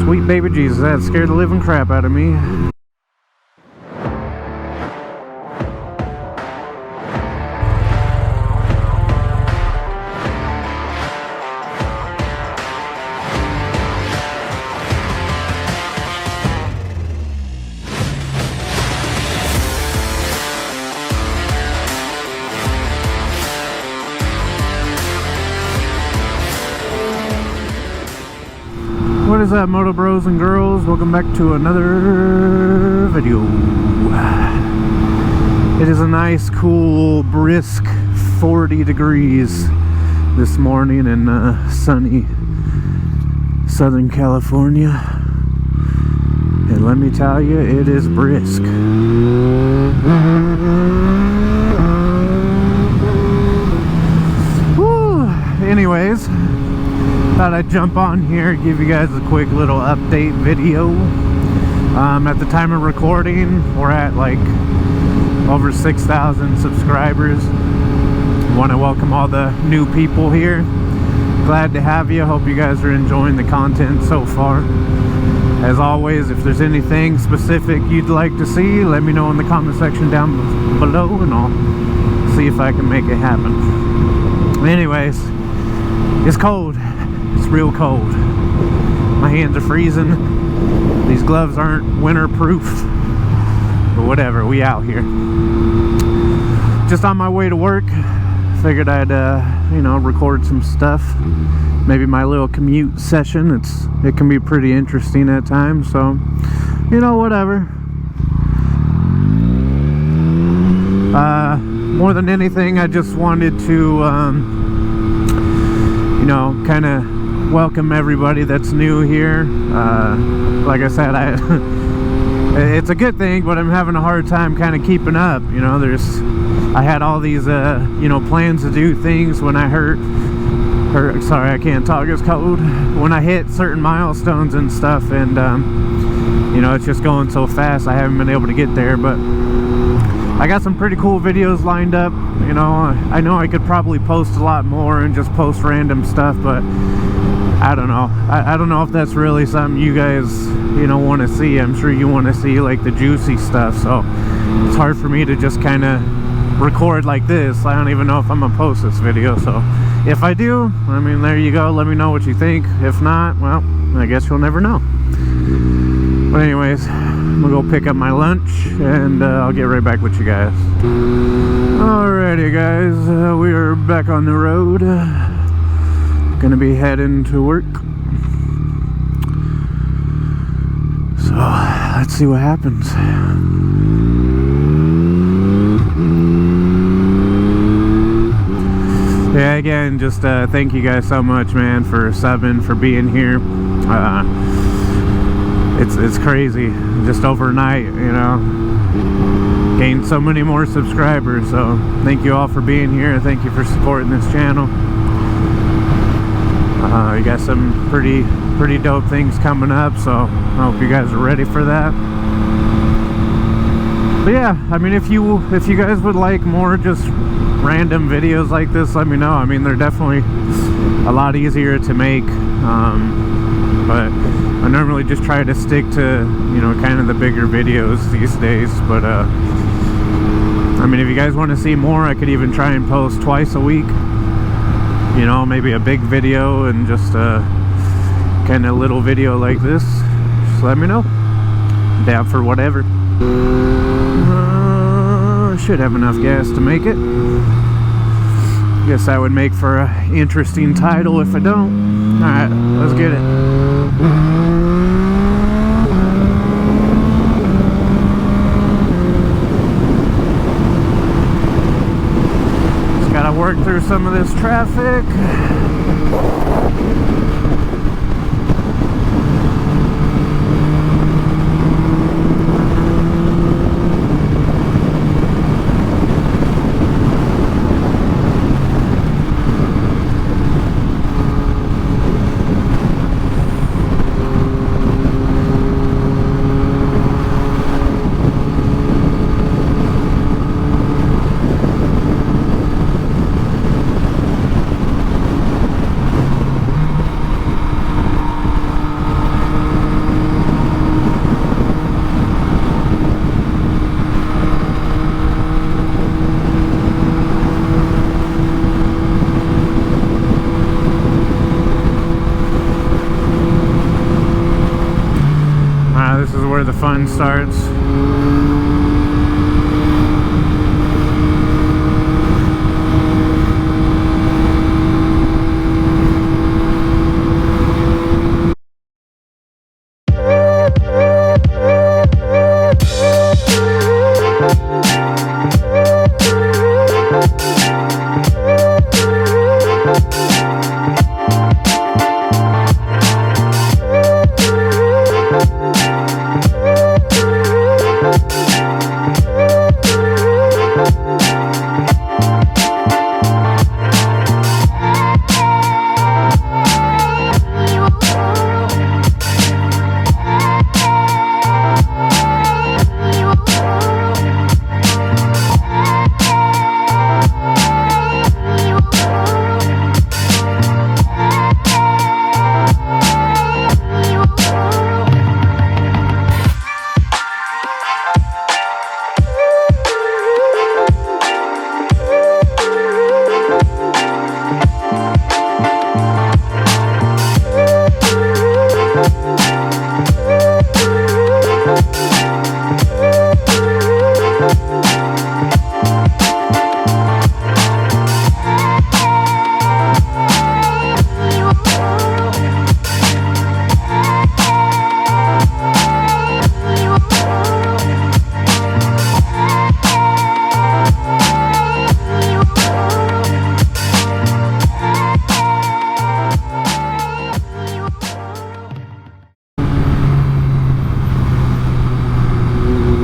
Sweet baby Jesus, that scared the living crap out of me. What is up, MotoBros and girls? Welcome back to another video. It is a nice, cool, brisk 40 degrees this morning in sunny Southern California. And let me tell you, it is brisk. Woo! Anyways, thought I'd jump on here, give you guys a quick little update video. At the time of recording, we're at like over 6,000 subscribers. Want to welcome all the new people here. Glad to have you. Hope you guys are enjoying the content so far. As always, if there's anything specific you'd like to see, let me know in the comment section down below and I'll see if I can make it happen. Anyways, it's cold. It's real cold. My hands are freezing. These gloves aren't winter-proof. But whatever, we out here. Just on my way to work. Figured I'd, record some stuff. Maybe my little commute session. It can be pretty interesting at times. So, whatever. More than anything, I just wanted to, kind of welcome everybody that's new here. Like I said, it's a good thing, but I'm having a hard time kind of keeping up. I had all these plans to do things when I sorry, I can't talk, it's cold. When I hit certain milestones and stuff, and it's just going so fast, I haven't been able to get there. But I got some pretty cool videos lined up. I know I could probably post a lot more and just post random stuff, but I don't know. I don't know if that's really something you guys, want to see. I'm sure you want to see like the juicy stuff, so it's hard for me to just kind of record like this. I don't even know if I'm gonna post this video, so if I do, there you go. Let me know what you think. If not, well, I guess you'll never know. But anyways, I'm gonna go pick up my lunch and I'll get right back with you guys. Alrighty guys, we are back on the road. Gonna be heading to work. So let's see what happens. Yeah, again, just thank you guys so much, man, for subbing, for being here. It's crazy. Just overnight, gained so many more subscribers. So thank you all for being here. Thank you for supporting this channel. You got some pretty dope things coming up, so I hope you guys are ready for that. But yeah, if you guys would like more just random videos like this, let me know. They're definitely a lot easier to make, but I normally just try to stick to kind of the bigger videos these days. But if you guys want to see more, I could even try and post twice a week. Maybe a big video and just a kind of little video like this. Just let me know. Down for whatever. Should have enough gas to make it. Guess that would make for an interesting title if I don't. Alright, let's get it. Gotta work through some of this traffic. is where the fun starts.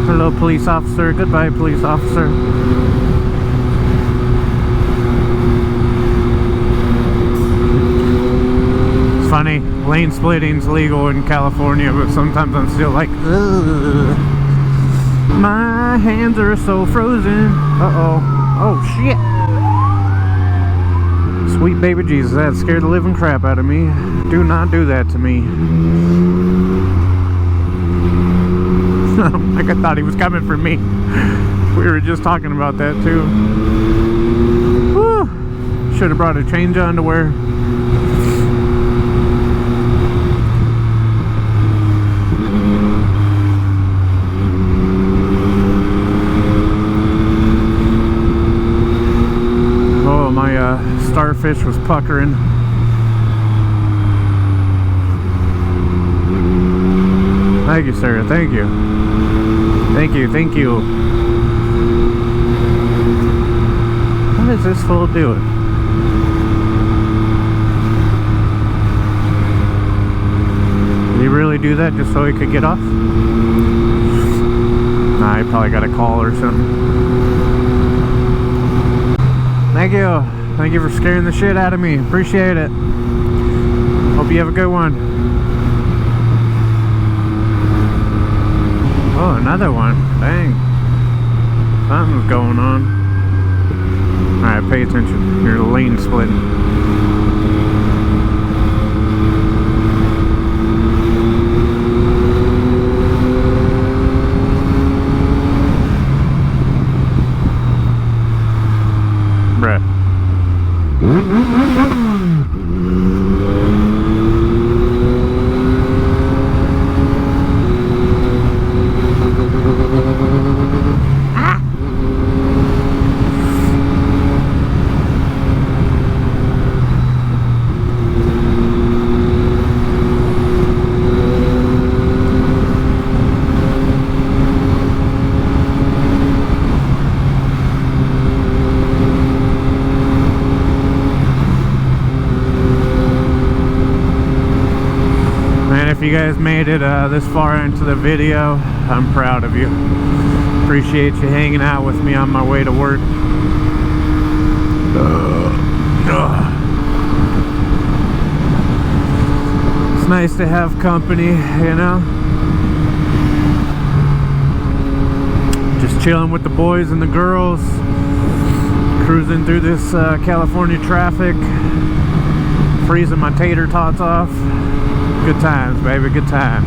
Hello, police officer. Goodbye, police officer. It's funny, lane splitting's legal in California, but sometimes I'm still like, ugh. My hands are so frozen. Uh-oh. Oh, shit. Sweet baby Jesus, that scared the living crap out of me. Do not do that to me. Like I thought he was coming for me. We were just talking about that too. Whew. Should have brought a change of underwear. Oh, my starfish was puckering. Thank you, sir. Thank you. Thank you, thank you. What is this fool doing? Did he really do that just so he could get off? Nah, he probably got a call or something. Thank you. Thank you for scaring the shit out of me. Appreciate it. Hope you have a good one. Oh, another one. Dang. Something's going on. Alright, pay attention. You're lane splitting. Bruh. If you guys made it this far into the video, I'm proud of you. Appreciate you hanging out with me on my way to work. It's nice to have company, you know? Just chilling with the boys and the girls, cruising through this California traffic, freezing my tater tots off. Good times, baby, good times.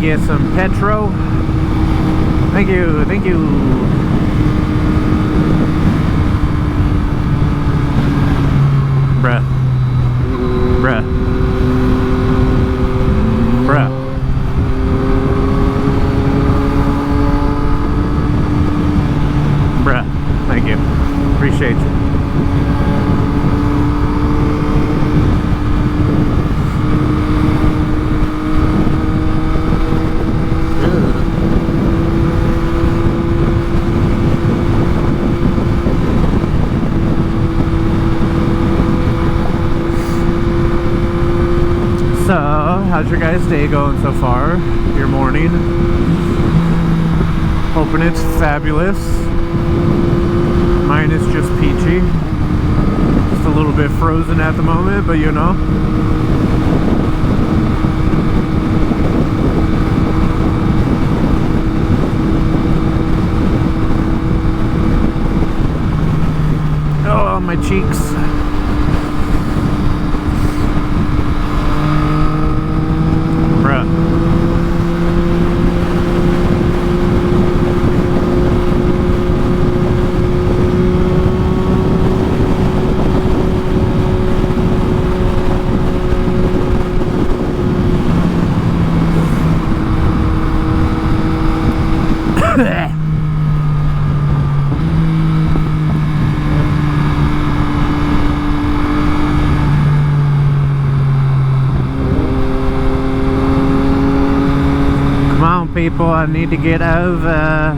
get some petro. Thank you, thank you. Bruh. Bruh. Bruh. Bruh. Thank you. Appreciate you. So, how's your guys' day going so far? Your morning? Hoping it's fabulous. Mine is just peachy. Just a little bit frozen at the moment, but you know. Oh, my cheeks. People, I need to get over.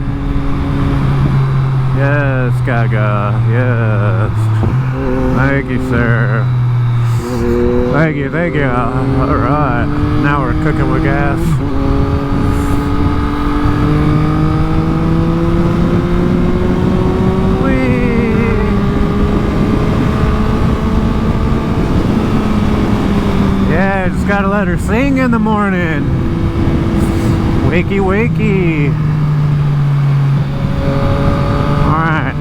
Yes, Gaga. Yes. Thank you, sir. Thank you, thank you. Alright. Now we're cooking with gas. Whee! Yeah, just gotta let her sing in the morning. Wakey, wakey. Alright.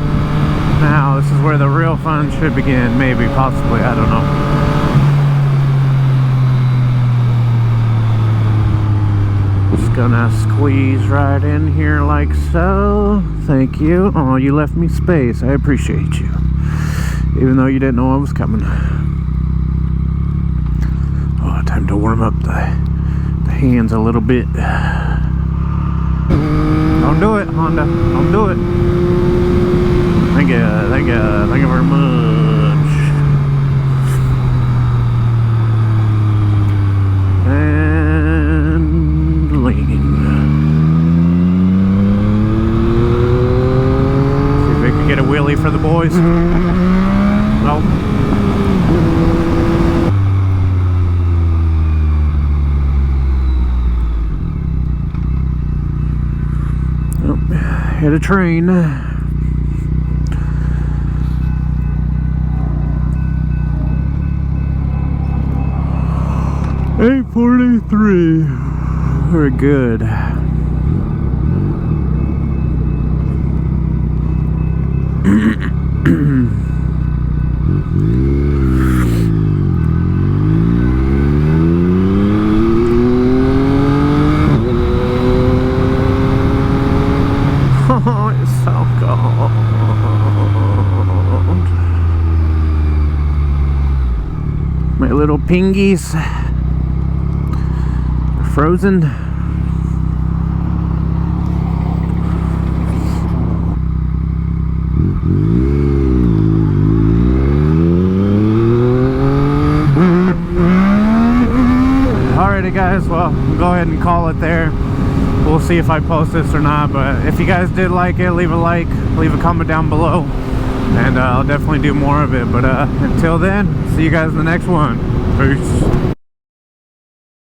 Now, this is where the real fun should begin. Maybe, possibly, I don't know. Just gonna squeeze right in here like so. Thank you. Oh, you left me space. I appreciate you. Even though you didn't know I was coming. Oh, time to warm up the hands a little bit. Don't do it, Honda. Don't do it. Thank you, thank you, thank you very much. And lean. See if we can get a wheelie for the boys. Nope. Hit a train. 8:43. Very good. Oh, it's so cold. My little pingies are frozen. Alrighty guys, well, we'll go ahead and call it there. We'll see if I post this or not, but if you guys did like it, leave a like, leave a comment down below, and I'll definitely do more of it. But until then, see you guys in the next one. Peace.